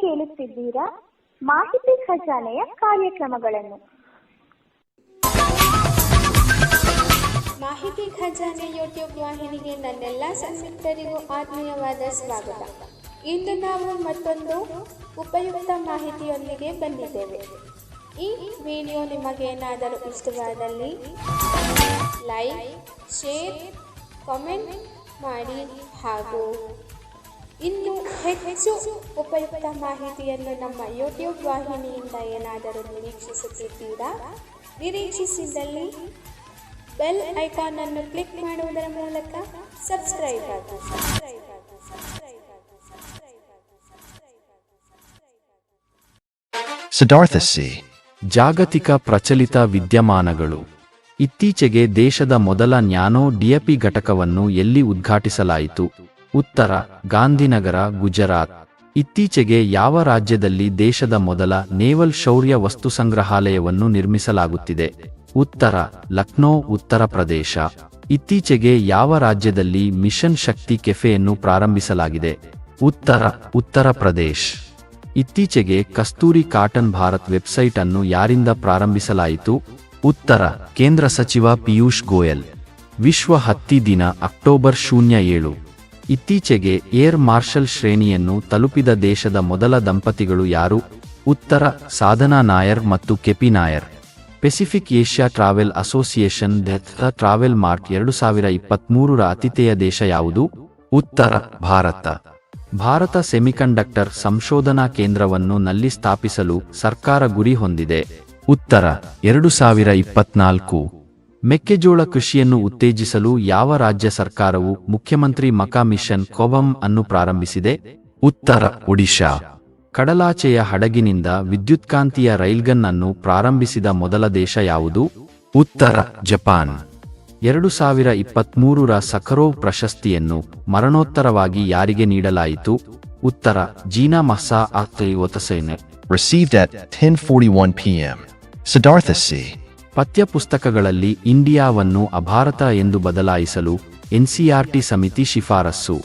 ಕೇಳುತ್ತಿದ್ದೀರಾ ಮಾಹಿತಿ ಖಜಾನೆಯ ಕಾರ್ಯಕ್ರಮಗಳನ್ನು. ಮಾಹಿತಿ ಖಜಾನೆ ಯೂಟ್ಯೂಬ್ ವಾಹಿನಿಗೆ ನನ್ನೆಲ್ಲ ಸಂಯುಕ್ತರಿಗೂ ಆತ್ಮೀಯವಾದ ಸ್ವಾಗತ. ಇಂದು ನಾವು ಮತ್ತೊಂದು ಉಪಯುಕ್ತ ಮಾಹಿತಿಯೊಂದಿಗೆ ಬಂದಿದ್ದೇವೆ. ಈ ವಿಡಿಯೋ ನಿಮಗೇನಾದರೂ ಇಷ್ಟವಾದಲ್ಲಿ ಲೈಕ್, ಶೇರ್, ಕಾಮೆಂಟ್ ಮಾಡಿ ಹಾಗೂ ಇನ್ನು ಹೆಚ್ಚು ಉಪಯುಕ್ತ ಮಾಹಿತಿಯನ್ನು ನಮ್ಮ ಯೂಟ್ಯೂಬ್ ವಾಹಿನಿಯಿಂದ ಏನಾದರೂ ನಿರೀಕ್ಷಿಸುತ್ತಿದ್ದೀರಾ? ನಿರೀಕ್ಷಿಸಿದಲ್ಲಿ ಬೆಲ್ ಐಕಾನ್ ಅನ್ನು ಕ್ಲಿಕ್ ಮಾಡುವುದರ ಮೂಲಕ ಸಬ್ಸ್ಕ್ರೈಬ್ ಆಗಿ. ಸಿದ್ಧಾರ್ಥ ಸಿ. ಜಾಗತಿಕ ಪ್ರಚಲಿತ ವಿದ್ಯಮಾನಗಳು. ಇತ್ತೀಚೆಗೆ ದೇಶದ ಮೊದಲ ನ್ಯಾನೋ ಡಿಎಪಿ ಘಟಕವನ್ನು ಎಲ್ಲಿ ಉದ್ಘಾಟಿಸಲಾಯಿತು? ಉತ್ತರ: ಗಾಂಧಿನಗರ, ಗುಜರಾತ್. ಇತ್ತೀಚೆಗೆ ಯಾವ ರಾಜ್ಯದಲ್ಲಿ ದೇಶದ ಮೊದಲ ನೇವಲ್ ಶೌರ್ಯ ವಸ್ತು ಸಂಗ್ರಹಾಲಯವನ್ನು ನಿರ್ಮಿಸಲಾಗುತ್ತಿದೆ? ಉತ್ತರ: ಲಕ್ನೋ, ಉತ್ತರ ಪ್ರದೇಶ. ಇತ್ತೀಚೆಗೆ ಯಾವ ರಾಜ್ಯದಲ್ಲಿ ಮಿಷನ್ ಶಕ್ತಿ ಕೆಫೆಯನ್ನು ಪ್ರಾರಂಭಿಸಲಾಗಿದೆ? ಉತ್ತರ: ಉತ್ತರ ಪ್ರದೇಶ್. ಇತ್ತೀಚೆಗೆ ಕಸ್ತೂರಿ ಕಾಟನ್ ಭಾರತ್ ವೆಬ್ಸೈಟ್ ಅನ್ನು ಯಾರಿಂದ ಪ್ರಾರಂಭಿಸಲಾಯಿತು? ಉತ್ತರ: ಕೇಂದ್ರ ಸಚಿವ ಪಿಯೂಷ್ ಗೋಯಲ್. ವಿಶ್ವ ಹತ್ತಿ ದಿನ ಅಕ್ಟೋಬರ್ 07. ಇತ್ತೀಚೆಗೆ ಏರ್ ಮಾರ್ಷಲ್ ಶ್ರೇಣಿಯನ್ನು ತಲುಪಿದ ದೇಶದ ಮೊದಲ ದಂಪತಿಗಳು ಯಾರು? ಉತ್ತರ: ಸಾಧನಾ ನಾಯರ್ ಮತ್ತು KP Nair. Pacific Asia travel association travel mart 2023ರ ಆತಿಥೇಯ ದೇಶ ಯಾವುದು? ಉತ್ತರ: ಭಾರತ. ಭಾರತ ಸೆಮಿಕಂಡಕ್ಟರ್ ಸಂಶೋಧನಾ ಕೇಂದ್ರವನ್ನು ನಲ್ಲಿ ಸ್ಥಾಪಿಸಲು ಸರ್ಕಾರ ಗುರಿ ಹೊಂದಿದೆ. ಉತ್ತರ: 2024. ಮೆಕ್ಕೆಜೋಳ ಕೃಷಿಯನ್ನು ಉತ್ತೇಜಿಸಲು ಯಾವ ರಾಜ್ಯ ಸರ್ಕಾರವು ಮುಖ್ಯಮಂತ್ರಿ ಮಕಾ ಮಿಷನ್ ಕೋಬಮ್ ಅನ್ನು ಪ್ರಾರಂಭಿಸಿದೆ? ಉತ್ತರ: ಒಡಿಶಾ. ಕಡಲಾಚೆಯ ಹಡಗಿನಿಂದ ವಿದ್ಯುತ್ಕಾಂತೀಯ ರೈಲ್ಗನ್ ಅನ್ನು ಪ್ರಾರಂಭಿಸಿದ ಮೊದಲ ದೇಶ ಯಾವುದು? ಉತ್ತರ: ಜಪಾನ್. 2023ರ ಸಖರೋವ್ ಪ್ರಶಸ್ತಿಯನ್ನು ಮರಣೋತ್ತರವಾಗಿ ಯಾರಿಗೆ ನೀಡಲಾಯಿತು? ಉತ್ತರ: ಜೀನಾ ಮಹ್ಸಾ ಒತಸೈನ್. Received at 10:41 p.m. Siddhartha C. ಪಠ್ಯಪುಸ್ತಕಗಳಲ್ಲಿ ಇಂಡಿಯಾವನ್ನು ಅಭಾರತ ಎಂದು ಬದಲಾಯಿಸಲು ಎನ್ಸಿಆರ್ಟಿ ಸಮಿತಿ ಶಿಫಾರಸ್ಸು.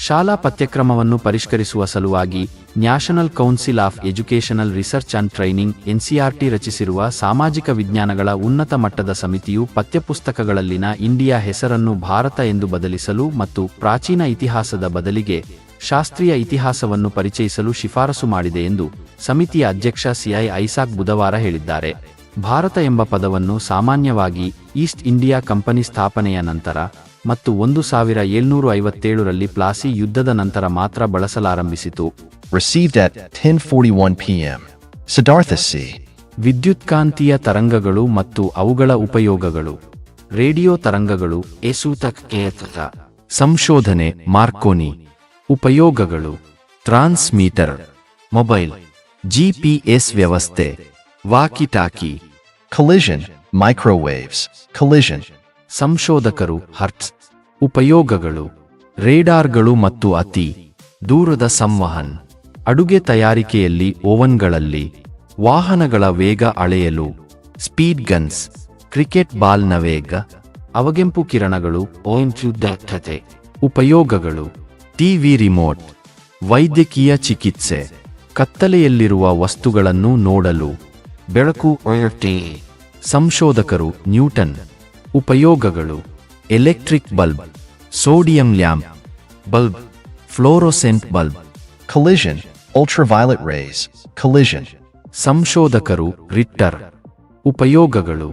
ಶಾಲಾ ಪಠ್ಯಕ್ರಮವನ್ನು ಪರಿಷ್ಕರಿಸುವ ಸಲುವಾಗಿ national council of educational research and training NCERT ರಚಿಸಿರುವ ಸಾಮಾಜಿಕ ವಿಜ್ಞಾನಗಳ ಉನ್ನತ ಮಟ್ಟದ ಸಮಿತಿಯು ಪಠ್ಯಪುಸ್ತಕಗಳಲ್ಲಿನ ಇಂಡಿಯಾ ಹೆಸರನ್ನು ಭಾರತ ಎಂದು ಬದಲಿಸಲು ಮತ್ತು ಪ್ರಾಚೀನ ಇತಿಹಾಸದ ಬದಲಿಗೆ ಶಾಸ್ತ್ರೀಯ ಇತಿಹಾಸವನ್ನು ಪರಿಚಯಿಸಲು ಶಿಫಾರಸು ಮಾಡಿದೆ ಎಂದು ಸಮಿತಿಯ ಅಧ್ಯಕ್ಷ ಸಿಐ ಐಸಾಕ್ ಬುಧವಾರ ಹೇಳಿದ್ದಾರೆ. ಭಾರತ ಎಂಬ ಪದವನ್ನು ಸಾಮಾನ್ಯವಾಗಿ ಈಸ್ಟ್ ಇಂಡಿಯಾ ಕಂಪನಿ ಸ್ಥಾಪನೆಯ ನಂತರ ಮತ್ತು 1757ರಲ್ಲಿ ಪ್ಲಾಸಿ ಯುದ್ಧದ ನಂತರ ಮಾತ್ರ ಬಳಸಲಾರಂಭಿಸಿತು. Received at 10:41 p.m. Siddhartha C. ವಿದ್ಯುತ್ಕಾಂತೀಯ ತರಂಗಗಳು ಮತ್ತು ಅವುಗಳ ಉಪಯೋಗಗಳು. ರೇಡಿಯೋ ತರಂಗಗಳು ಸಂಶೋಧನೆ ಮಾರ್ಕೋನಿ. ಉಪಯೋಗಗಳು: ಟ್ರಾನ್ಸ್ಮೀಟರ್, ಮೊಬೈಲ್, ಜಿಪಿಎಸ್ ವ್ಯವಸ್ಥೆ, ವಾಕಿ-ಟಾಕಿ. Collision, microwaves, collision. ಸಂಶೋಧಕರು ಹರ್ಟ್ಸ್. ಉಪಯೋಗಗಳು: ರೇಡಾರ್ಗಳು ಮತ್ತು ಅತಿ ದೂರದ ಸಂವಹನ. ಅಡುಗೆ ತಯಾರಿಕೆಯಲ್ಲಿ ಓವನ್ಗಳಲ್ಲಿ. ವಾಹನಗಳ ವೇಗ ಅಳೆಯಲು. Speed guns. ಕ್ರಿಕೆಟ್ ಬಾಲ್ನ ವೇಗ. ಅವಗೆಂಪು ಕಿರಣಗಳು. ಉಪಯೋಗಗಳು: ಟಿವಿ ರಿಮೋಟ್. ವೈದ್ಯಕೀಯ ಚಿಕಿತ್ಸೆ. ಕತ್ತಲೆಯಲ್ಲಿರುವ ವಸ್ತುಗಳನ್ನು ನೋಡಲು. ಬೆಳಕು. ಸಂಶೋಧಕರು ನ್ಯೂಟನ್. ಉಪಯೋಗಗಳು: electric bulb, sodium lamp, bulb, fluorescent bulb. Collision, ultraviolet rays, collision. ಸಂಶೋಧಕರು ರಿಟ್ಟರ್. ಉಪಯೋಗಗಳು: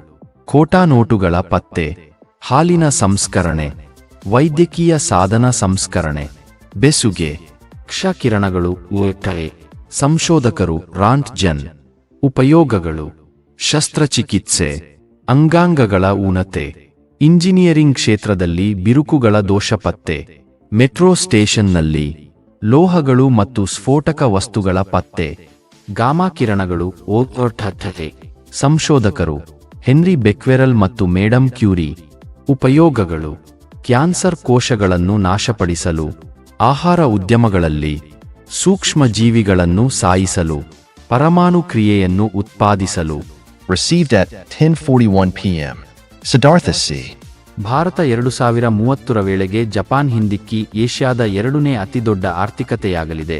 ಖೋಟಾ ನೋಟುಗಳ ಪತ್ತೆ, ಹಾಲಿನ ಸಂಸ್ಕರಣೆ, ವೈದ್ಯಕೀಯ ಸಾಧನ ಸಂಸ್ಕರಣೆ, ಬೆಸುಗೆ. ಕ್ಷ-ಕಿರಣಗಳು. ಸಂಶೋಧಕರು ರಾಂಟ್ಜನ್. ಉಪಯೋಗಗಳು: ಶಸ್ತ್ರಚಿಕಿತ್ಸೆ, ಅಂಗಾಂಗಗಳ ಊನತೆ, ಇಂಜಿನಿಯರಿಂಗ್ ಕ್ಷೇತ್ರದಲ್ಲಿ ಬಿರುಕುಗಳ ದೋಷ ಪತ್ತೆ, ಮೆಟ್ರೋ ಸ್ಟೇಷನ್ನಲ್ಲಿ, ಲೋಹಗಳು ಮತ್ತು ಸ್ಫೋಟಕ ವಸ್ತುಗಳ ಪತ್ತೆ. ಗಾಮಾ ಕಿರಣಗಳು. ಸಂಶೋಧಕರು ಹೆನ್ರಿ ಬೆಕ್ವೆರಲ್ ಮತ್ತು ಮೇಡಮ್ ಕ್ಯೂರಿ. ಉಪಯೋಗಗಳು: ಕ್ಯಾನ್ಸರ್ ಕೋಶಗಳನ್ನು ನಾಶಪಡಿಸಲು, ಆಹಾರ ಉದ್ಯಮಗಳಲ್ಲಿ, ಸೂಕ್ಷ್ಮ ಜೀವಿಗಳನ್ನು ಸಾಯಿಸಲು, ಪರಮಾಣು ಕ್ರಿಯೆಯನ್ನು ಉತ್ಪಾದಿಸಲು. Received at 10:41 p.m. Siddhartha C. Bharat 2030ರ ವೇಳೆಗೆ ಜಪಾನ್ ಹಿಂದಿಕ್ಕಿ ಏಷ್ಯಾದ 2ನೇ ಅತಿದೊಡ್ಡ ಆರ್ಥಿಕತೆಯಾಗಲಿದೆ.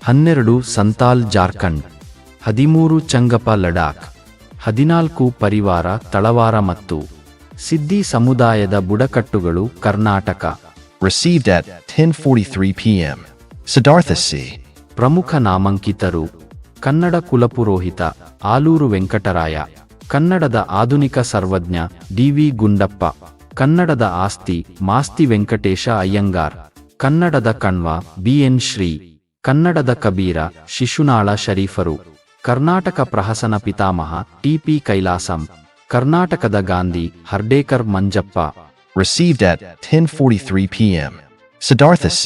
12 ಸಂತಾಲ್ ಜಾರ್ಖಂಡ್, 13 ಚಂಗಪ ಲಡಾಖ್, 14 ಪರಿವಾರ ತಳವಾರ ಮತ್ತು ಸಿದ್ದಿ ಸಮುದಾಯದ ಬುಡಕಟ್ಟುಗಳು Karnataka. Received at 10:43 p.m. Siddhartha C. ಪ್ರಮುಖ ನಾಮಾಂಕಿತರು: ಕನ್ನಡ ಕುಲಪುರೋಹಿತ ಆಲೂರು ವೆಂಕಟರಾಯ, ಕನ್ನಡದ ಆಧುನಿಕ ಸರ್ವಜ್ಞ ಡಿ.ವಿ. ಗುಂಡಪ್ಪ, ಕನ್ನಡದ ಆಸ್ತಿ ಮಾಸ್ತಿ ವೆಂಕಟೇಶ ಅಯ್ಯಂಗಾರ್, ಕನ್ನಡದ ಕಣ್ವ ಬಿ.ಎನ್. ಶ್ರೀ, ಕನ್ನಡದ ಕಬೀರ ಶಿಶುನಾಳ ಶರೀಫರು, ಕರ್ನಾಟಕ ಪ್ರಹಸನ ಪಿತಾಮಹ ಟಿ.ಪಿ. ಕೈಲಾಸಂ, ಕರ್ನಾಟಕದ Gandhi Hardekar Manjappa. Received at 10:43 p.m. Siddhartha C.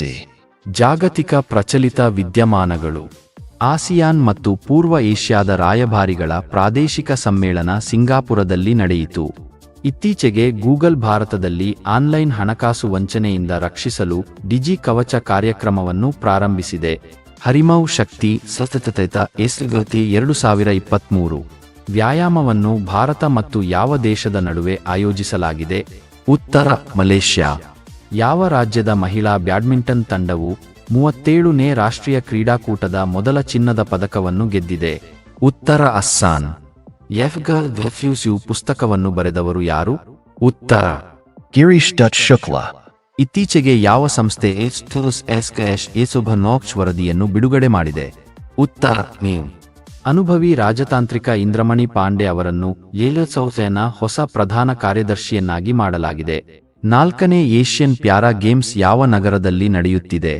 ಜಾಗತಿಕ ಪ್ರಚಲಿತ ವಿದ್ಯಮಾನಗಳು: ಆಸಿಯಾನ್ ಮತ್ತು ಪೂರ್ವ ಏಷ್ಯಾದ ರಾಯಭಾರಿಗಳ ಪ್ರಾದೇಶಿಕ ಸಮ್ಮೇಳನ ಸಿಂಗಾಪುರದಲ್ಲಿ ನಡೆಯಿತು. ಇತ್ತೀಚೆಗೆ ಗೂಗಲ್ ಭಾರತದಲ್ಲಿ ಆನ್ಲೈನ್ ಹಣಕಾಸು ವಂಚನೆಯಿಂದ ರಕ್ಷಿಸಲು ಡಿಜಿ ಕವಚ ಕಾರ್ಯಕ್ರಮವನ್ನು ಪ್ರಾರಂಭಿಸಿದೆ. ಹರಿಮೌ ಶಕ್ತಿ ಸತತ ಎಸ್ಗತಿ 2023 ವ್ಯಾಯಾಮವನ್ನು ಭಾರತ ಮತ್ತು ಯಾವ ದೇಶದ ನಡುವೆ ಆಯೋಜಿಸಲಾಗಿದೆ? ಉತ್ತರ ಮಲೇಷ್ಯಾ. ಯಾವ ರಾಜ್ಯದ ಮಹಿಳಾ ಬ್ಯಾಡ್ಮಿಂಟನ್ ತಂಡವು 37ನೇ ರಾಷ್ಟ್ರೀಯ ಕ್ರೀಡಾಕೂಟದ ಮೊದಲ ಚಿನ್ನದ ಪದಕವನ್ನು ಗೆದ್ದಿದೆ? ಉತ್ತರ ಅಸ್ಸಾಂ. ಎಫ್ಗಲ್ ರೆಫ್ಯೂಸ್ಯೂ ಪುಸ್ತಕವನ್ನು ಬರೆದವರು ಯಾರು? ಉತ್ತರ Girish Dutt Shukla. ಇತ್ತೀಚೆಗೆ ಯಾವ ಸಂಸ್ಥೆ ಎಸುಭನೋಕ್ಷ್ ವರದಿಯನ್ನು ಬಿಡುಗಡೆ ಮಾಡಿದೆ? ಉತ್ತರ ನೀವು. ಅನುಭವಿ ರಾಜತಾಂತ್ರಿಕ ಇಂದ್ರಮಣಿ ಪಾಂಡೆ ಅವರನ್ನು ನ ಹೊಸ ಪ್ರಧಾನ ಕಾರ್ಯದರ್ಶಿಯನ್ನಾಗಿ ಮಾಡಲಾಗಿದೆ. 4ನೇ ಏಷ್ಯನ್ ಪ್ಯಾರಾ ಗೇಮ್ಸ್ ಯಾವ ನಗರದಲ್ಲಿ ನಡೆಯುತ್ತಿದೆ?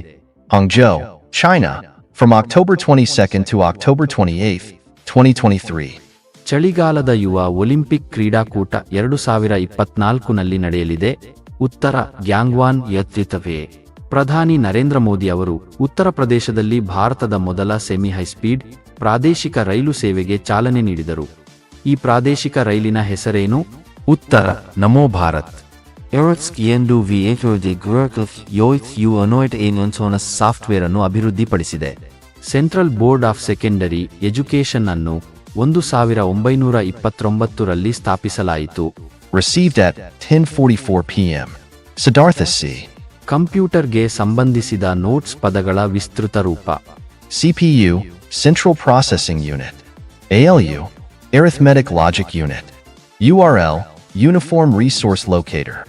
Hangzhou, China, from October 22nd to October 28th, 2023. ಚಳಿಗಾಲದ ಯುವ ಒಲಿಂಪಿಕ್ ಕ್ರೀಡಾಕೂಟ 2024ನಲ್ಲಿ ನಡೆಯಲಿದೆ? ಉತ್ತರ ಗ್ಯಾಂಗ್ವಾನ್ ಯತ್ರಿತವೇ. ಪ್ರಧಾನಿ ನರೇಂದ್ರ ಮೋದಿ ಅವರು ಉತ್ತರ ಪ್ರದೇಶದಲ್ಲಿ ಭಾರತದ ಮೊದಲ ಸೆಮಿ ಹೈಸ್ಪೀಡ್ ಪ್ರಾದೇಶಿಕ ರೈಲು ಸೇವೆಗೆ ಚಾಲನೆ ನೀಡಿದರು. ಈ ಪ್ರಾದೇಶಿಕ ರೈಲಿನ ಹೆಸರೇನು? ಉತ್ತರ ನಮೋ ಭಾರತ್. ಸಾಫ್ಟ್ವೇರ್ ಅನ್ನು ಅಭಿವೃದ್ಧಿಪಡಿಸಿದೆ. Central board of secondary education ಅನ್ನು 1929ರಲ್ಲಿ ಸ್ಥಾಪಿಸಲಾಯಿತು. Received at 10:44 p.m. Siddhartha C. ಕಂಪ್ಯೂಟರ್ಗೆ ಸಂಬಂಧಿಸಿದ ನೋಟ್ಸ್ ಪದಗಳ ವಿಸ್ತೃತ ರೂಪ. CPU, Central Processing Unit. ALU, Arithmetic Logic Unit. URL, Uniform Resource Locator.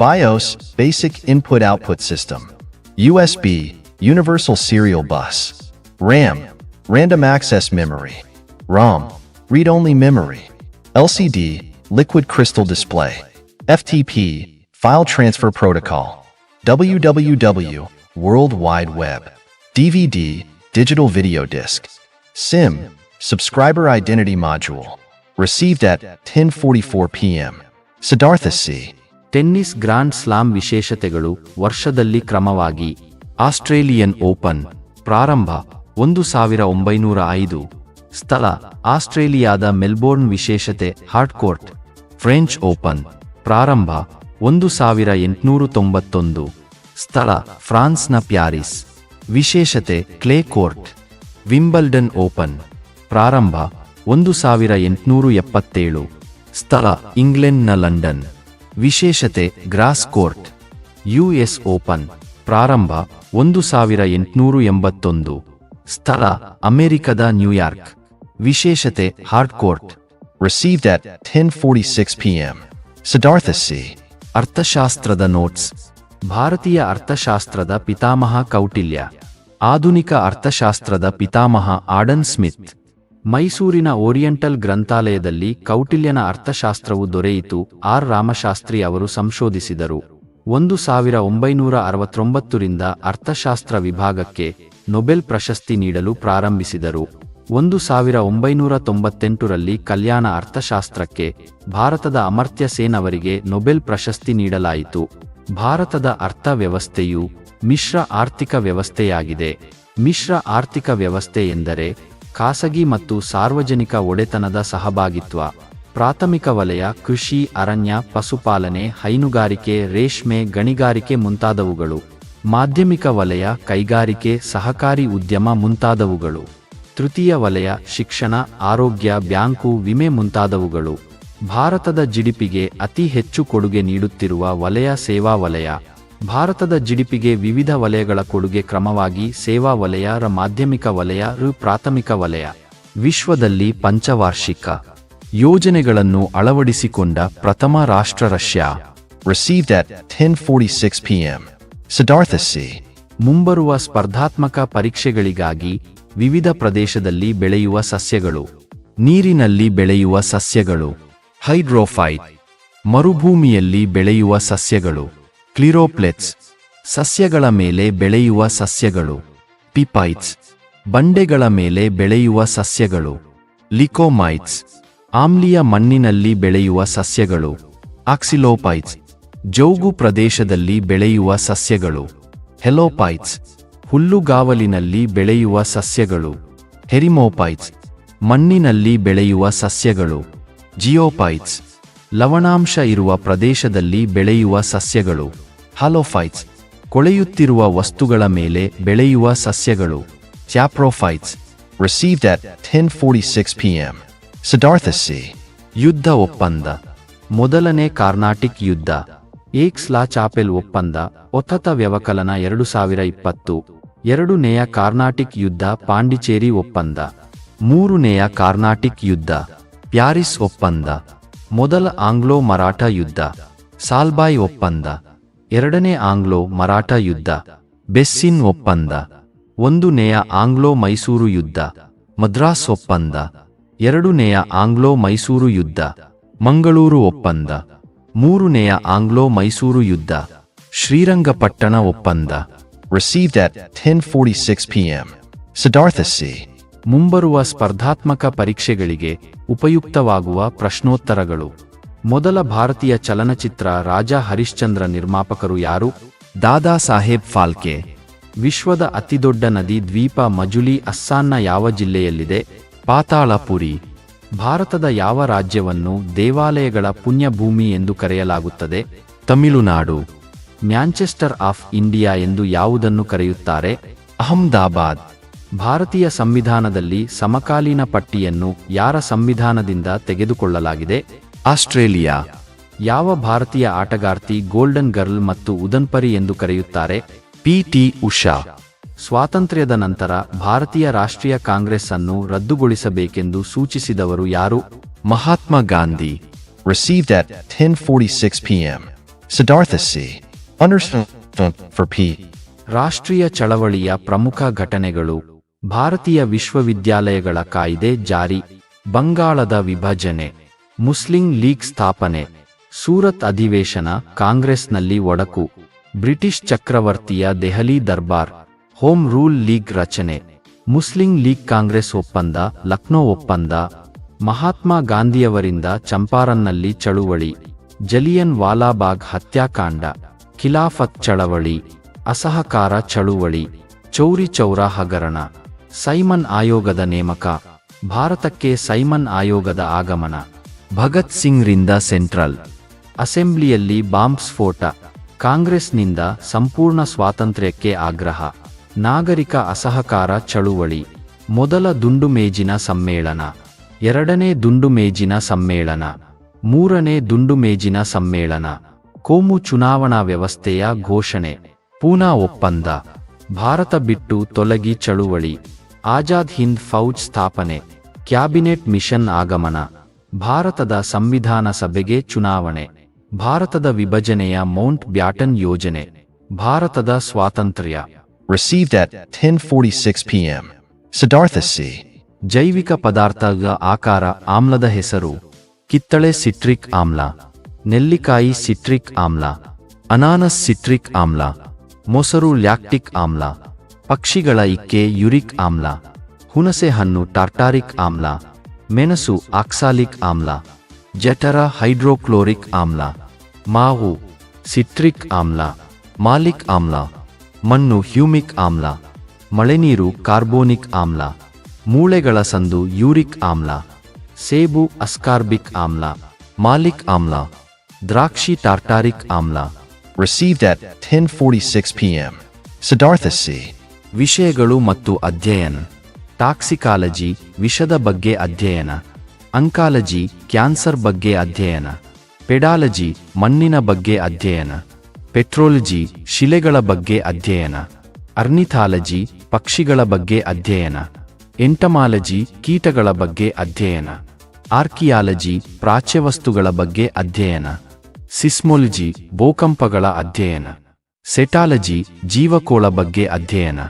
BIOS, Basic Input-Output System. USB, Universal Serial Bus. RAM, Random Access Memory. ROM, Read-Only Memory. LCD, Liquid Crystal Display. FTP, File Transfer Protocol. WWW, World Wide Web. DVD, Digital Video Disc. SIM, Subscriber Identity Module. Received at 10:44 p.m. Siddhartha C. Tennis grand slam ವಿಶೇಷತೆಗಳು ವರ್ಷದಲ್ಲಿ ಕ್ರಮವಾಗಿ: Australian open, ಪ್ರಾರಂಭ 1905, ಸ್ಥಳ ಆಸ್ಟ್ರೇಲಿಯಾದ Melbourne, ವಿಶೇಷತೆ ಹಾರ್ಡ್ಕೋರ್ಟ್. French open, ಪ್ರಾರಂಭ 1891, ಸ್ಥಳ ಫ್ರಾನ್ಸ್ನ ಪ್ಯಾರಿಸ್, ವಿಶೇಷತೆ ಕ್ಲೇ ಕೋರ್ಟ್. ವಿಂಬಲ್ಡನ್ ಓಪನ್, ಪ್ರಾರಂಭ 1877, ಸ್ಥಳ ಇಂಗ್ಲೆಂಡ್ನ ಲಂಡನ್, ವಿಶೇಷತೆ ಗ್ರಾಸ್ ಕೋರ್ಟ್. ಯುಎಸ್ ಓಪನ್, ಪ್ರಾರಂಭ 1881, ಸ್ಥಳ ಅಮೆರಿಕದ ನ್ಯೂಯಾರ್ಕ್, ವಿಶೇಷತೆ hard court. Received at 10:46 p.m. Siddhartha C. ಅರ್ಥಶಾಸ್ತ್ರದ ನೋಟ್ಸ್. ಭಾರತೀಯ ಅರ್ಥಶಾಸ್ತ್ರದ ಪಿತಾಮಹ ಕೌಟಿಲ್ಯ. ಆಧುನಿಕ ಅರ್ಥಶಾಸ್ತ್ರದ ಪಿತಾಮಹ ಆಡನ್ ಸ್ಮಿತ್. ಮೈಸೂರಿನ ಓರಿಯೆಂಟಲ್ ಗ್ರಂಥಾಲಯದಲ್ಲಿ ಕೌಟಿಲ್ಯನ ಅರ್ಥಶಾಸ್ತ್ರವು ದೊರೆಯಿತು. ಆರ್ ರಾಮಶಾಸ್ತ್ರಿ ಅವರು ಸಂಶೋಧಿಸಿದರು. 1969ರಿಂದ ಅರ್ಥಶಾಸ್ತ್ರ ವಿಭಾಗಕ್ಕೆ ನೊಬೆಲ್ ಪ್ರಶಸ್ತಿ ನೀಡಲು ಪ್ರಾರಂಭಿಸಿದರು. 1998ರಲ್ಲಿ ಕಲ್ಯಾಣ ಅರ್ಥಶಾಸ್ತ್ರಕ್ಕೆ ಭಾರತದ ಅಮರ್ತ್ಯ ಸೇನ್ ಅವರಿಗೆ ನೊಬೆಲ್ ಪ್ರಶಸ್ತಿ ನೀಡಲಾಯಿತು. ಭಾರತದ ಅರ್ಥವ್ಯವಸ್ಥೆಯು ಮಿಶ್ರ ಆರ್ಥಿಕ ವ್ಯವಸ್ಥೆಯಾಗಿದೆ. ಮಿಶ್ರ ಆರ್ಥಿಕ ವ್ಯವಸ್ಥೆ ಎಂದರೆ ಖಾಸಗಿ ಮತ್ತು ಸಾರ್ವಜನಿಕ ಒಡೆತನದ ಸಹಭಾಗಿತ್ವ. ಪ್ರಾಥಮಿಕ ವಲಯ ಕೃಷಿ, ಅರಣ್ಯ, ಪಶುಪಾಲನೆ, ಹೈನುಗಾರಿಕೆ, ರೇಷ್ಮೆ, ಗಣಿಗಾರಿಕೆ ಮುಂತಾದವುಗಳು. ಮಾಧ್ಯಮಿಕ ವಲಯ ಕೈಗಾರಿಕೆ, ಸಹಕಾರಿ ಉದ್ಯಮ ಮುಂತಾದವುಗಳು. ತೃತೀಯ ವಲಯ ಶಿಕ್ಷಣ, ಆರೋಗ್ಯ, ಬ್ಯಾಂಕು, ವಿಮೆ ಮುಂತಾದವುಗಳು. ಭಾರತದ ಜಿಡಿಪಿಗೆ ಅತಿ ಹೆಚ್ಚು ಕೊಡುಗೆ ನೀಡುತ್ತಿರುವ ವಲಯ ಸೇವಾ ವಲಯ. ಭಾರತದ ಜಿಡಿಪಿಗೆ ವಿವಿಧ ವಲಯಗಳ ಕೊಡುಗೆ ಕ್ರಮವಾಗಿ ಸೇವಾ ವಲಯ, ಮಾಧ್ಯಮಿಕ ವಲಯ, ಪ್ರಾಥಮಿಕ ವಲಯ. ವಿಶ್ವದಲ್ಲಿ ಪಂಚವಾರ್ಷಿಕ ಯೋಜನೆಗಳನ್ನು ಅಳವಡಿಸಿಕೊಂಡ ಪ್ರಥಮ ರಾಷ್ಟ್ರ Russia. Received at 10:46 p.m. Siddhartha C. ಮುಂಬರುವ ಸ್ಪರ್ಧಾತ್ಮಕ ಪರೀಕ್ಷೆಗಳಿಗಾಗಿ ವಿವಿಧ ಪ್ರದೇಶದಲ್ಲಿ ಬೆಳೆಯುವ ಸಸ್ಯಗಳು. ನೀರಿನಲ್ಲಿ ಬೆಳೆಯುವ ಸಸ್ಯಗಳು. ಹೈಡ್ರೋಫೈಟ್. ಮರುಭೂಮಿಯಲ್ಲಿ ಬೆಳೆಯುವ ಸಸ್ಯಗಳು. ಕ್ಲಿರೋಪ್ಲೆಟ್ಸ್. ಸಸ್ಯಗಳ ಮೇಲೆ ಬೆಳೆಯುವ ಸಸ್ಯಗಳು. ಪಿಪೈಟ್ಸ್. ಬಂಡೆಗಳ ಮೇಲೆ ಬೆಳೆಯುವ ಸಸ್ಯಗಳು. ಲಿಕೋಮೈಟ್ಸ್. ಆಮ್ಲೀಯ ಮಣ್ಣಿನಲ್ಲಿ ಬೆಳೆಯುವ ಸಸ್ಯಗಳು. ಆಕ್ಸಿಲೋಪೈಟ್ಸ್. ಜೌಗು ಪ್ರದೇಶದಲ್ಲಿ ಬೆಳೆಯುವ ಸಸ್ಯಗಳು. ಹೆಲೋಪೈಟ್ಸ್. ಹುಲ್ಲುಗಾವಲಿನಲ್ಲಿ ಬೆಳೆಯುವ ಸಸ್ಯಗಳು. ಹೆರಿಮೋಪೈಟ್ಸ್. ಮಣ್ಣಿನಲ್ಲಿ ಬೆಳೆಯುವ ಸಸ್ಯಗಳು. ಜಿಯೋಪೈಟ್ಸ್. ಲವಣಾಂಶ ಇರುವ ಪ್ರದೇಶದಲ್ಲಿ ಬೆಳೆಯುವ ಸಸ್ಯಗಳು. ಹಾಲೋಫೈಟ್ಸ್. ಕೊಳೆಯುತ್ತಿರುವ ವಸ್ತುಗಳ ಮೇಲೆ ಬೆಳೆಯುವ ಸಸ್ಯಗಳು. Saprophytes. Received at 10:46 p.m. Siddhartha C. ಯುದ್ಧ ಒಪ್ಪಂದ. ಮೊದಲನೇ ಕಾರ್ನಾಟಿಕ್ ಯುದ್ಧ. ಏಕ್ಸ್ಲಾ ಚಾಪೆಲ್ ಒಪ್ಪಂದ ಒತ್ತತ ವ್ಯವಕಲನ 2020. ಎರಡನೆಯ ಕಾರ್ನಾಟಿಕ್ ಯುದ್ಧ ಪಾಂಡಿಚೇರಿ ಒಪ್ಪಂದ. ಮೂರನೆಯ ಕಾರ್ನಾಟಿಕ್ ಯುದ್ಧ ಪ್ಯಾರಿಸ್ ಒಪ್ಪಂದ. ಮೊದಲ ಆಂಗ್ಲೋ ಮರಾಠ ಯುದ್ಧ ಸಾಲ್ಬಾಯ್ ಒಪ್ಪಂದ. ಎರಡನೇ ಆಂಗ್ಲೋ ಮರಾಠ ಯುದ್ಧ ಬೆಸ್ಸಿನ್ ಒಪ್ಪಂದ. ಒಂದನೆಯ ಆಂಗ್ಲೋ ಮೈಸೂರು ಯುದ್ಧ ಮದ್ರಾಸ್ ಒಪ್ಪಂದ. ಎರಡನೆಯ ಆಂಗ್ಲೋ ಮೈಸೂರು ಯುದ್ಧ ಮಂಗಳೂರು ಒಪ್ಪಂದ. ಮೂರನೆಯ ಆಂಗ್ಲೋ ಮೈಸೂರು ಯುದ್ಧ ಶ್ರೀರಂಗಪಟ್ಟಣ ಒಪ್ಪಂದ. Received at 10:46 p.m. Siddhartha C. ಮುಂಬರುವ ಸ್ಪರ್ಧಾತ್ಮಕ ಪರೀಕ್ಷೆಗಳಿಗೆ ಉಪಯುಕ್ತವಾಗುವ ಪ್ರಶ್ನೋತ್ತರಗಳು. ಮೊದಲ ಭಾರತೀಯ ಚಲನಚಿತ್ರ ರಾಜ ಹರಿಶ್ಚಂದ್ರ ನಿರ್ಮಾಪಕರು ಯಾರು? ದಾದಾ ಸಾಹೇಬ್ ಫಾಲ್ಕೆ. ವಿಶ್ವದ ಅತಿದೊಡ್ಡ ನದಿ ದ್ವೀಪ ಮಜುಲಿ ಅಸ್ಸಾಂನ ಯಾವ ಜಿಲ್ಲೆಯಲ್ಲಿದೆ? ಪಾತಾಳಪುರಿ. ಭಾರತದ ಯಾವ ರಾಜ್ಯವನ್ನು ದೇವಾಲಯಗಳ ಪುಣ್ಯಭೂಮಿ ಎಂದು ಕರೆಯಲಾಗುತ್ತದೆ? ತಮಿಳುನಾಡು. ಮ್ಯಾಂಚೆಸ್ಟರ್ ಆಫ್ ಇಂಡಿಯಾ ಎಂದು ಯಾವುದನ್ನು ಕರೆಯುತ್ತಾರೆ? ಅಹಮದಾಬಾದ್. ಭಾರತೀಯ ಸಂವಿಧಾನದಲ್ಲಿ ಸಮಕಾಲೀನ ಪಟ್ಟಿಯನ್ನು ಯಾರ ಸಂವಿಧಾನದಿಂದ ತೆಗೆದುಕೊಳ್ಳಲಾಗಿದೆ? ಆಸ್ಟ್ರೇಲಿಯಾ. ಯಾವ ಭಾರತೀಯ ಆಟಗಾರ್ತಿ ಗೋಲ್ಡನ್ ಗರ್ಲ್ ಮತ್ತು ಉದನ್ಪರಿ ಎಂದು ಕರೆಯುತ್ತಾರೆ? ಪಿ.ಟಿ. ಉಷಾ. ಸ್ವಾತಂತ್ರ್ಯದ ನಂತರ ಭಾರತೀಯ ರಾಷ್ಟ್ರೀಯ ಕಾಂಗ್ರೆಸ್ ಅನ್ನು ರದ್ದುಗೊಳಿಸಬೇಕೆಂದು ಸೂಚಿಸಿದವರು ಯಾರು? Mahatma Gandhi. Received at 10:46 p.m. Siddhartha C. Understood for P. ರಾಷ್ಟ್ರೀಯ ಚಳವಳಿಯ ಪ್ರಮುಖ ಘಟನೆಗಳು. ಭಾರತೀಯ ವಿಶ್ವವಿದ್ಯಾಲಯಗಳ ಕಾಯ್ದೆ ಜಾರಿ. ಬಂಗಾಳದ ವಿಭಜನೆ. ಮುಸ್ಲಿಂ ಲೀಗ್ ಸ್ಥಾಪನೆ. ಸೂರತ್ ಅಧಿವೇಶನ. ಕಾಂಗ್ರೆಸ್ನಲ್ಲಿ ಒಡಕು. ಬ್ರಿಟಿಷ್ ಚಕ್ರವರ್ತಿಯ ದೆಹಲಿ ದರ್ಬಾರ್. ಹೋಮ್ ರೂಲ್ ಲೀಗ್ ರಚನೆ. ಮುಸ್ಲಿಂ ಲೀಗ್ ಕಾಂಗ್ರೆಸ್ ಒಪ್ಪಂದ. ಲಕ್ನೋ ಒಪ್ಪಂದ. ಮಹಾತ್ಮ ಗಾಂಧಿಯವರಿಂದ ಚಂಪಾರನ್ನಲ್ಲಿ ಚಳುವಳಿ. ಜಲಿಯನ್ ವಾಲಾಬಾಗ್ ಹತ್ಯಾಕಾಂಡ. ಖಿಲಾಫತ್ ಚಳವಳಿ. ಅಸಹಕಾರ ಚಳುವಳಿ. ಚೌರಿ ಚೌರಾ ಹಗರಣ. ಸೈಮನ್ ಆಯೋಗದ ನೇಮಕ. ಭಾರತಕ್ಕೆ ಸೈಮನ್ ಆಯೋಗದ ಆಗಮನ. ಭಗತ್ ಸಿಂಗ್ ರಿಂದ ಸೆಂಟ್ರಲ್ ಅಸೆಂಬ್ಲಿಯಲ್ಲಿ ಬಾಂಬ್ ಸ್ಫೋಟ. ಕಾಂಗ್ರೆಸ್ನಿಂದ ಸಂಪೂರ್ಣ ಸ್ವಾತಂತ್ರ್ಯಕ್ಕೆ ಆಗ್ರಹ. ನಾಗರಿಕ ಅಸಹಕಾರ ಚಳುವಳಿ. ಮೊದಲ ದುಂಡು ಮೇಜಿನ ಸಮ್ಮೇಳನ. ಎರಡನೇ ದುಂಡು ಮೇಜಿನ ಸಮ್ಮೇಳನ. ಮೂರನೇ ದುಂಡು ಮೇಜಿನ ಸಮ್ಮೇಳನ. ಕೋಮು ಚುನಾವಣಾ ವ್ಯವಸ್ಥೆಯ ಘೋಷಣೆ. ಪೂನಾ ಒಪ್ಪಂದ. ಭಾರತ ಬಿಟ್ಟು ತೊಲಗಿ ಚಳುವಳಿ. ಆಜಾದ್ ಹಿಂದ್ ಫೌಜ್ ಸ್ಥಾಪನೆ. ಕ್ಯಾಬಿನೆಟ್ ಮಿಷನ್ ಆಗಮನ. ಭಾರತದ ಸಂವಿಧಾನ ಸಭೆಗೆ ಚುನಾವಣೆ. ಭಾರತದ ವಿಭಜನೆಯ ಮೌಂಟ್ ಬ್ಯಾಟನ್ ಯೋಜನೆ. ಭಾರತದ ಸ್ವಾತಂತ್ರ್ಯ. Received at 10:46 p.m. Siddhartha C. ಜೈವಿಕ ಪದಾರ್ಥದ ಆಕಾರ. ಆಮ್ಲದ ಹೆಸರು. ಕಿತ್ತಳೆ ಸಿಟ್ರಿಕ್ ಆಮ್ಲ. ನೆಲ್ಲಿಕಾಯಿ ಸಿಟ್ರಿಕ್ ಆಮ್ಲ. ಅನಾನಸ್ ಸಿಟ್ರಿಕ್ ಆಮ್ಲ. ಮೊಸರು ಲ್ಯಾಕ್ಟಿಕ್ ಆಮ್ಲ. ಪಕ್ಷಿಗಳ ಇಕ್ಕೆ ಯುರಿಕ್ ಆಮ್ಲ. ಹುಣಸೆ ಹಣ್ಣು ಟಾರ್ಟಾರಿಕ್ ಆಮ್ಲ. ಮೆಣಸು ಆಕ್ಸಾಲಿಕ್ ಆಮ್ಲ. ಜಠರ ಹೈಡ್ರೋಕ್ಲೋರಿಕ್ ಆಮ್ಲ. ಮಾವು ಸಿಟ್ರಿಕ್ ಆಮ್ಲ. ಮಾಲಿಕ್ ಆಮ್ಲ. ಮಣ್ಣು ಹ್ಯೂಮಿಕ್ ಆಮ್ಲ. ಮಳೆನೀರು ಕಾರ್ಬೋನಿಕ್ ಆಮ್ಲ. ಮೂಳೆಗಳ ಸಂದು ಯೂರಿಕ್ ಆಮ್ಲ. ಸೇಬು ಅಸ್ಕಾರ್ಬಿಕ್ ಆಮ್ಲ. ಮಾಲಿಕ್ ಆಮ್ಲ. ದ್ರಾಕ್ಷಿ ಟಾರ್ಟಾರಿಕ್ ಆಮ್ಲ. Received at 10:46 p.m. Siddhartha C. ವಿಷಯಗಳು ಮತ್ತು ಅಧ್ಯಯನ. ಟಾಕ್ಸಿಕಾಲಜಿ ವಿಷದ ಬಗ್ಗೆ ಅಧ್ಯಯನ. ಅಂಕಾಲಜಿ ಕ್ಯಾನ್ಸರ್ ಬಗ್ಗೆ ಅಧ್ಯಯನ. ಪೆಡಾಲಜಿ ಮಣ್ಣಿನ ಬಗ್ಗೆ ಅಧ್ಯಯನ. ಪೆಟ್ರೋಲಜಿ ಶಿಲೆಗಳ ಬಗ್ಗೆ ಅಧ್ಯಯನ. ಅರ್ನಿಥಾಲಜಿ ಪಕ್ಷಿಗಳ ಬಗ್ಗೆ ಅಧ್ಯಯನ. ಎಂಟಮಾಲಜಿ ಕೀಟಗಳ ಬಗ್ಗೆ ಅಧ್ಯಯನ. ಆರ್ಕಿಯಾಲಜಿ ಪ್ರಾಚ್ಯವಸ್ತುಗಳ ಬಗ್ಗೆ ಅಧ್ಯಯನ. ಸಿಸ್ಮೋಲಜಿ ಭೂಕಂಪಗಳ ಅಧ್ಯಯನ. ಸೆಟಾಲಜಿ ಜೀವಕೋಳ ಬಗ್ಗೆ ಅಧ್ಯಯನ.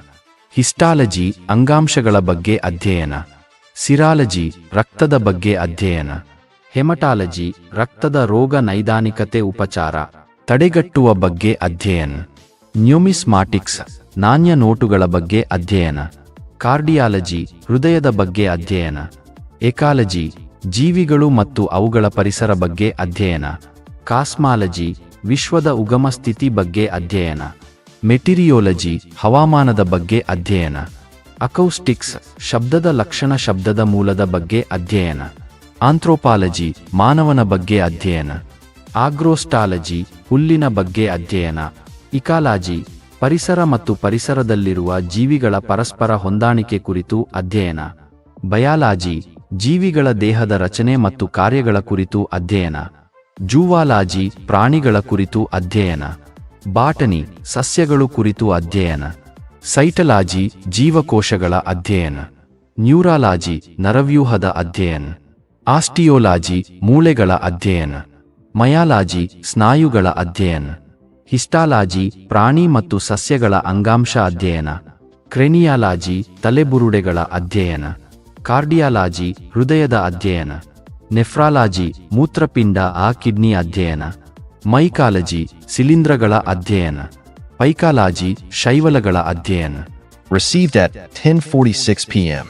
ಹಿಸ್ಟಾಲಜಿ ಅಂಗಾಂಶಗಳ ಬಗ್ಗೆ ಅಧ್ಯಯನ. ಸಿರಾಲಜಿ ರಕ್ತದ ಬಗ್ಗೆ ಅಧ್ಯಯನ. ಹೆಮಟಾಲಜಿ ರಕ್ತದ ರೋಗ ನೈದಾನಿಕತೆ ಉಪಚಾರ ತಡೆಗಟ್ಟುವ ಬಗ್ಗೆ ಅಧ್ಯಯನ. ನ್ಯೂಮಿಸ್ಮಾಟಿಕ್ಸ್ ನಾಣ್ಯ ನೋಟುಗಳ ಬಗ್ಗೆ ಅಧ್ಯಯನ. ಕಾರ್ಡಿಯಾಲಜಿ ಹೃದಯದ ಬಗ್ಗೆ ಅಧ್ಯಯನ. ಎಕಾಲಜಿ ಜೀವಿಗಳು ಮತ್ತು ಅವುಗಳ ಪರಿಸರ ಬಗ್ಗೆ ಅಧ್ಯಯನ. ಕಾಸ್ಮಾಲಜಿ ವಿಶ್ವದ ಉಗಮ ಸ್ಥಿತಿ ಬಗ್ಗೆ ಅಧ್ಯಯನ. ಮೆಟೀರಿಯೋಲಜಿ ಹವಾಮಾನದ ಬಗ್ಗೆ ಅಧ್ಯಯನ. ಅಕೌಸ್ಟಿಕ್ಸ್ ಶಬ್ದದ ಲಕ್ಷಣ ಶಬ್ದದ ಮೂಲದ ಬಗ್ಗೆ ಅಧ್ಯಯನ. ಆಂಥ್ರೋಪಾಲಜಿ ಮಾನವನ ಬಗ್ಗೆ ಅಧ್ಯಯನ. ಆಗ್ರೋಸ್ಟಾಲಜಿ ಹುಲ್ಲಿನ ಬಗ್ಗೆ ಅಧ್ಯಯನ. ಇಕಾಲಜಿ ಪರಿಸರ ಮತ್ತು ಪರಿಸರದಲ್ಲಿರುವ ಜೀವಿಗಳ ಪರಸ್ಪರ ಹೊಂದಾಣಿಕೆ ಕುರಿತು ಅಧ್ಯಯನ. ಬಯಾಲಜಿ ಜೀವಿಗಳ ದೇಹದ ರಚನೆ ಮತ್ತು ಕಾರ್ಯಗಳ ಕುರಿತು ಅಧ್ಯಯನ. ಜೂವಾಲಜಿ ಪ್ರಾಣಿಗಳ ಕುರಿತು ಅಧ್ಯಯನ. ಬಾಟನಿ ಸಸ್ಯಗಳು ಕುರಿತು ಅಧ್ಯಯನ. ಸೈಟಲಾಜಿ ಜೀವಕೋಶಗಳ ಅಧ್ಯಯನ. ನ್ಯೂರಾಲಜಿ ನರವ್ಯೂಹದ ಅಧ್ಯಯನ. ಆಸ್ಟಿಯೋಲಾಜಿ ಮೂಳೆಗಳ ಅಧ್ಯಯನ. ಮಯಾಲಜಿ ಸ್ನಾಯುಗಳ ಅಧ್ಯಯನ. ಹಿಸ್ಟಾಲಜಿ ಪ್ರಾಣಿ ಮತ್ತು ಸಸ್ಯಗಳ ಅಂಗಾಂಶ ಅಧ್ಯಯನ. ಕ್ರೆನಿಯಾಲಜಿ ತಲೆಬುರುಡೆಗಳ ಅಧ್ಯಯನ. ಕಾರ್ಡಿಯಾಲಜಿ ಹೃದಯದ ಅಧ್ಯಯನ. ನೆಫ್ರಾಲಜಿ ಮೂತ್ರಪಿಂಡ ಕಿಡ್ನಿ ಅಧ್ಯಯನ. ಮೈಕಾಲಜಿ ಶಿಲೀಂಧ್ರಗಳ ಅಧ್ಯಯನ. ಪೈಕಾಲಜಿ ಶೈವಲಗಳ ಅಧ್ಯಯನ. Received at 10:46 p.m.